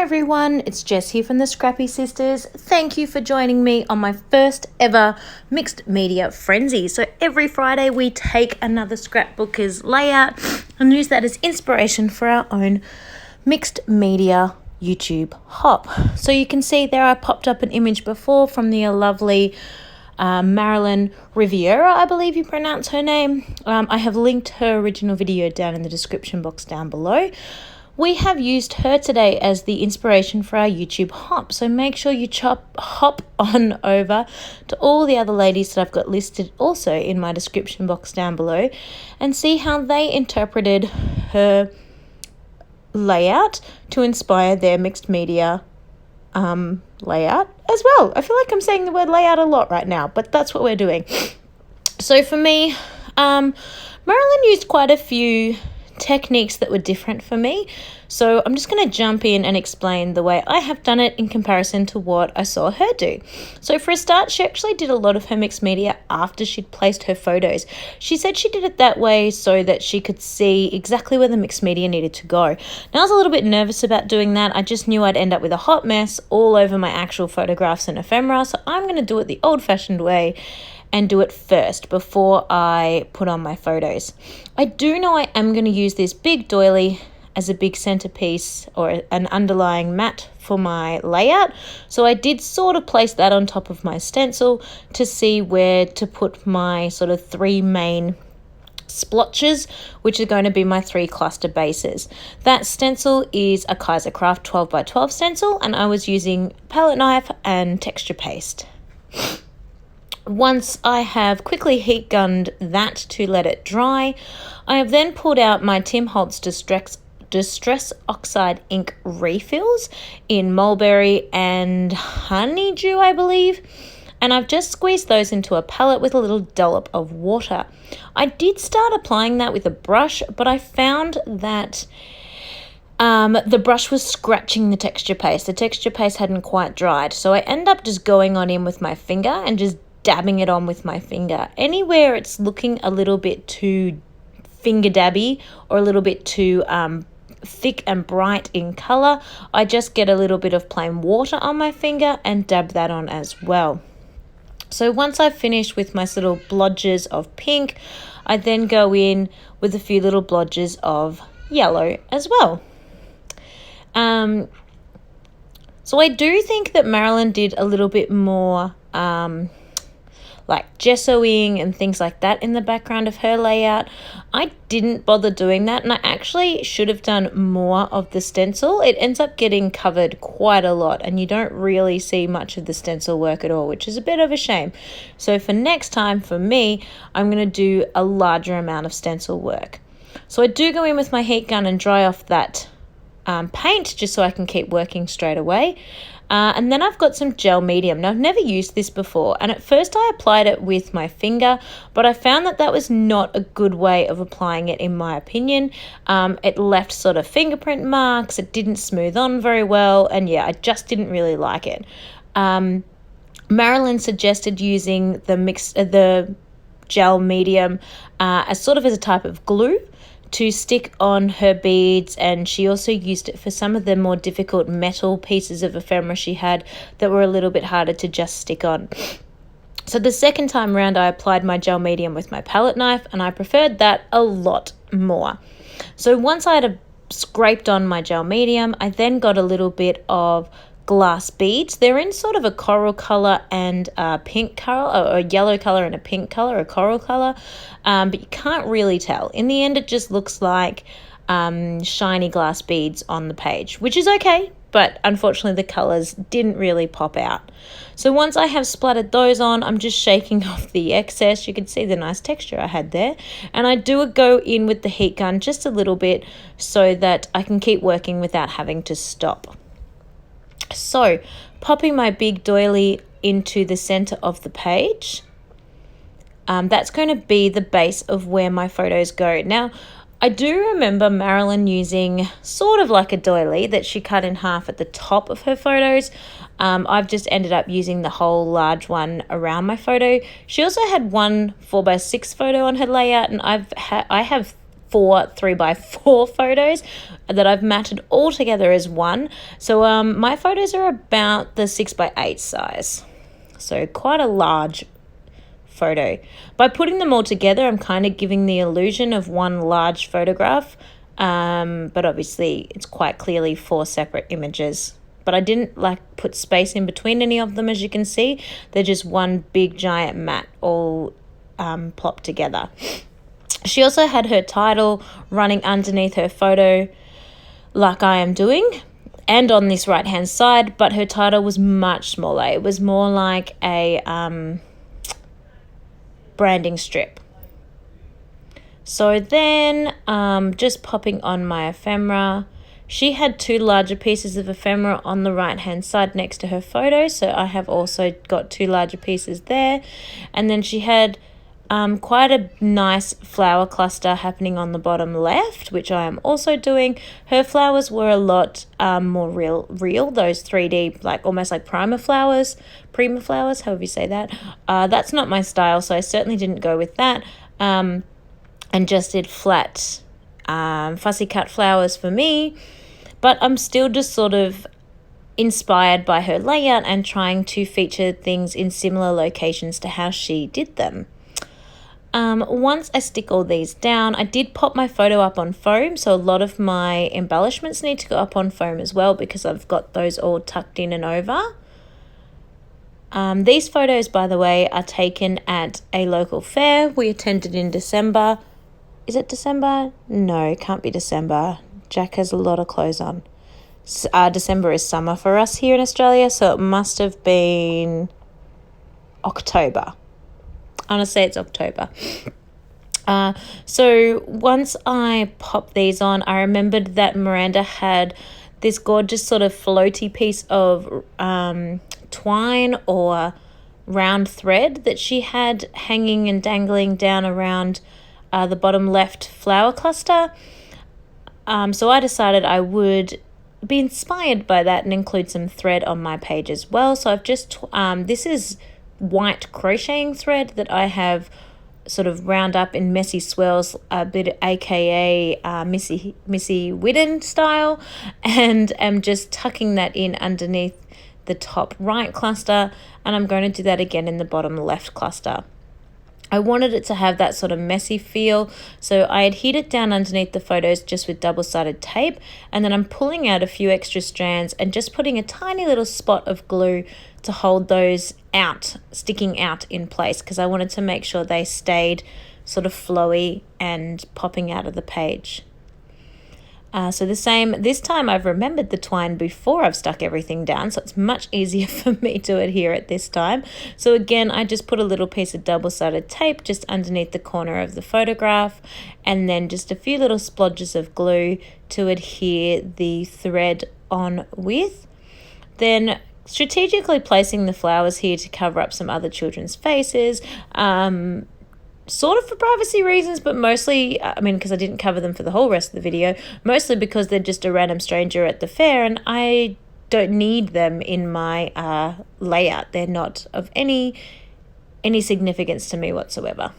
everyone, it's Jess here from the Scrappy Sisters. Thank you for joining me on my first ever mixed media frenzy. So every Friday we take another scrapbooker's layout and use that as inspiration for our own mixed media YouTube hop. So you can see there I popped up an image before from the lovely Marilyn Riviera, I believe you pronounce her name. I have linked her original video down in the description box down below. We have used her today as the inspiration for our YouTube hop, so make sure you hop on over to all the other ladies that I've got listed also in my description box down below and see how they interpreted her layout to inspire their mixed media layout as well. I feel like I'm saying the word layout a lot right now, but that's what we're doing. So for me, Marilyn used quite a few techniques that were different for me, so I'm just going to jump in and explain the way I have done it in comparison to what I saw her do. So for a start, she actually did a lot of her mixed media after she'd placed her photos. She said she did it that way so that she could see exactly where the mixed media needed to go. Now I was a little bit nervous about doing that. I just knew I'd end up with a hot mess all over my actual photographs and ephemera, so I'm going to do it the old-fashioned way and do it first before I put on my photos. I do know I am going to use this big doily as a big centerpiece or an underlying mat for my layout. So I did sort of place that on top of my stencil to see where to put my sort of three main splotches, which are going to be my three cluster bases. That stencil is a Kaisercraft 12x12 stencil, and I was using palette knife and texture paste. Once I have quickly heat gunned that to let it dry, I have then pulled out my Tim Holtz Distress Oxide ink refills in Mulberry and Honeydew, I believe, and I've just squeezed those into a palette with a little dollop of water. I did start applying that with a brush, but I found that the brush was scratching the texture paste. The texture paste hadn't quite dried, so I end up just going on in with my finger and just dabbing it on with my finger. Anywhere it's looking a little bit too finger dabby or a little bit too thick and bright in color, I just get a little bit of plain water on my finger and dab that on as well. So once I've finished with my little blodges of pink, I then go in with a few little blodges of yellow as well. So I do think that Marilyn did a little bit more like gessoing and things like that in the background of her layout. I didn't bother doing that, and I actually should have done more of the stencil. It ends up getting covered quite a lot and you don't really see much of the stencil work at all, which is a bit of a shame. So for next time, for me, I'm going to do a larger amount of stencil work. So I do go in with my heat gun and dry off that paint just so I can keep working straight away. And then I've got some gel medium. Now, I've never used this before, and at first I applied it with my finger, but I found that that was not a good way of applying it in my opinion. It left sort of fingerprint marks, it didn't smooth on very well, and yeah, I just didn't really like it. Marilyn suggested using the gel medium as sort of as a type of glue to stick on her beads, and she also used it for some of the more difficult metal pieces of ephemera she had that were a little bit harder to just stick on. So the second time around I applied my gel medium with my palette knife, and I preferred that a lot more. So once I had scraped on my gel medium, I then got a little bit of glass beads. They're in sort of a coral color and a pink color, or a yellow color and a pink color, a coral color, but you can't really tell. In the end, it just looks like shiny glass beads on the page, which is okay, but unfortunately the colors didn't really pop out. So once I have splattered those on, I'm just shaking off the excess. You can see the nice texture I had there, and I do go in with the heat gun just a little bit so that I can keep working without having to stop. So, popping my big doily into the center of the page, that's going to be the base of where my photos go. Now, I do remember Marilyn using sort of like a doily that she cut in half at the top of her photos. I've just ended up using the whole large one around my photo. She also had one 4x6 photo on her layout, and I have 4 3x4 photos that I've matted all together as one. So my photos are about the 6x8 size. So quite a large photo. By putting them all together, I'm kind of giving the illusion of one large photograph, but obviously it's quite clearly 4 separate images. But I didn't put space in between any of them, as you can see. They're just one big giant mat all plopped together. She also had her title running underneath her photo like I am doing, and on this right hand side, but her title was much smaller. It was more like a branding strip. So then just popping on my ephemera, she had 2 larger pieces of ephemera on the right hand side next to her photo, so I have also got 2 larger pieces there. And then she had quite a nice flower cluster happening on the bottom left, which I am also doing. Her flowers were a lot more real, those 3D, almost like prima flowers, however you say that. That's not my style, so I certainly didn't go with that, and just did flat fussy cut flowers for me. But I'm still just sort of inspired by her layout and trying to feature things in similar locations to how she did them. Once I stick all these down, I did pop my photo up on foam, so a lot of my embellishments need to go up on foam as well because I've got those all tucked in and over. These photos, by the way, are taken at a local fair we attended in December. Is it December? No, it can't be December. Jack has a lot of clothes on. December is summer for us here in Australia, so it must have been October. I want to say it's October. So once I popped these on, I remembered that Miranda had this gorgeous sort of floaty piece of twine or round thread that she had hanging and dangling down around the bottom left flower cluster. So I decided I would be inspired by that and include some thread on my page as well. So I've just, this is white crocheting thread that I have sort of round up in messy swirls, a bit aka Missy Whitten style, and I'm just tucking that in underneath the top right cluster, and I'm going to do that again in the bottom left cluster. I wanted it to have that sort of messy feel, so I adhered it down underneath the photos just with double-sided tape, and then I'm pulling out a few extra strands and just putting a tiny little spot of glue to hold those out, sticking out in place, because I wanted to make sure they stayed sort of flowy and popping out of the page. So this time I've remembered the twine before I've stuck everything down, so it's much easier for me to adhere it this time. So again, I just put a little piece of double-sided tape just underneath the corner of the photograph, and then just a few little splodges of glue to adhere the thread on with. Then strategically placing the flowers here to cover up some other children's faces, sort of for privacy reasons, but mostly, because I didn't cover them for the whole rest of the video, mostly because they're just a random stranger at the fair and I don't need them in my layout. They're not of any significance to me whatsoever.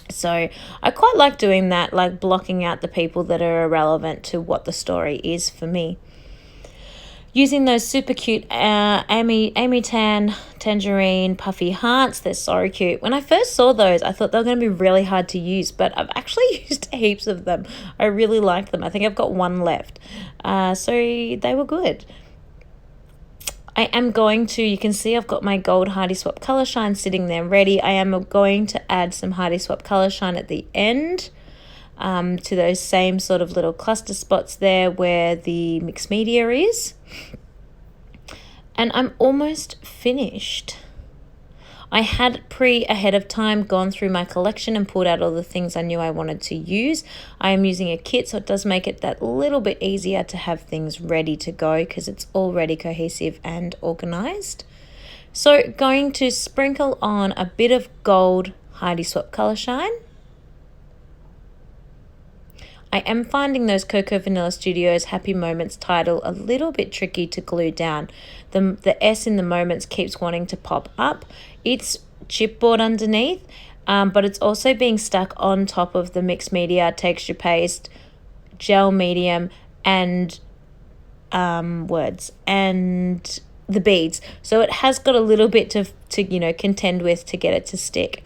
So I quite like doing that, like blocking out the people that are irrelevant to what the story is for me. Using those super cute Amy Tan Tangerine Puffy Hearts. They're so cute. When I first saw those, I thought they were going to be really hard to use, but I've actually used heaps of them. I really like them. I think I've got one left. So they were good. I am going to, you can see I've got my gold Hardy Swap Colour Shine sitting there ready. I am going to add some Hardy Swap Colour Shine at the end. To those same sort of little cluster spots there where the mixed media is. And I'm almost finished. I had ahead of time gone through my collection and pulled out all the things I knew I wanted to use. I am using a kit, so it does make it that little bit easier to have things ready to go because it's already cohesive and organized. So going to sprinkle on a bit of gold Hardy Swap Colour Shine. I am finding those Cocoa Vanilla Studios Happy Moments title a little bit tricky to glue down. The S in the Moments keeps wanting to pop up. It's chipboard underneath, but it's also being stuck on top of the mixed media texture paste, gel medium, and words and the beads. So it has got a little bit to contend with to get it to stick.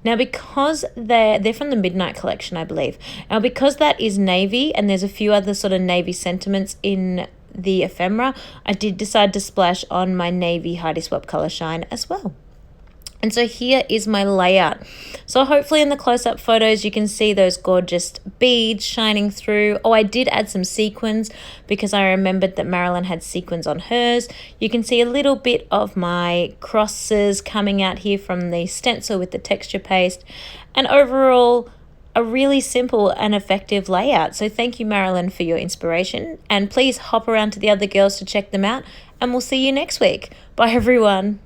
Now, because they're from the Midnight collection, I believe. Now, because that is navy and there's a few other sort of navy sentiments in the ephemera, I did decide to splash on my navy Heidi Swap Color Shine as well. And so here is my layout. So hopefully in the close-up photos you can see those gorgeous beads shining through. Oh, I did add some sequins because I remembered that Marilyn had sequins on hers. You can see a little bit of my crosses coming out here from the stencil with the texture paste. And overall, a really simple and effective layout. So thank you, Marilyn, for your inspiration. And please hop around to the other girls to check them out. And we'll see you next week. Bye, everyone.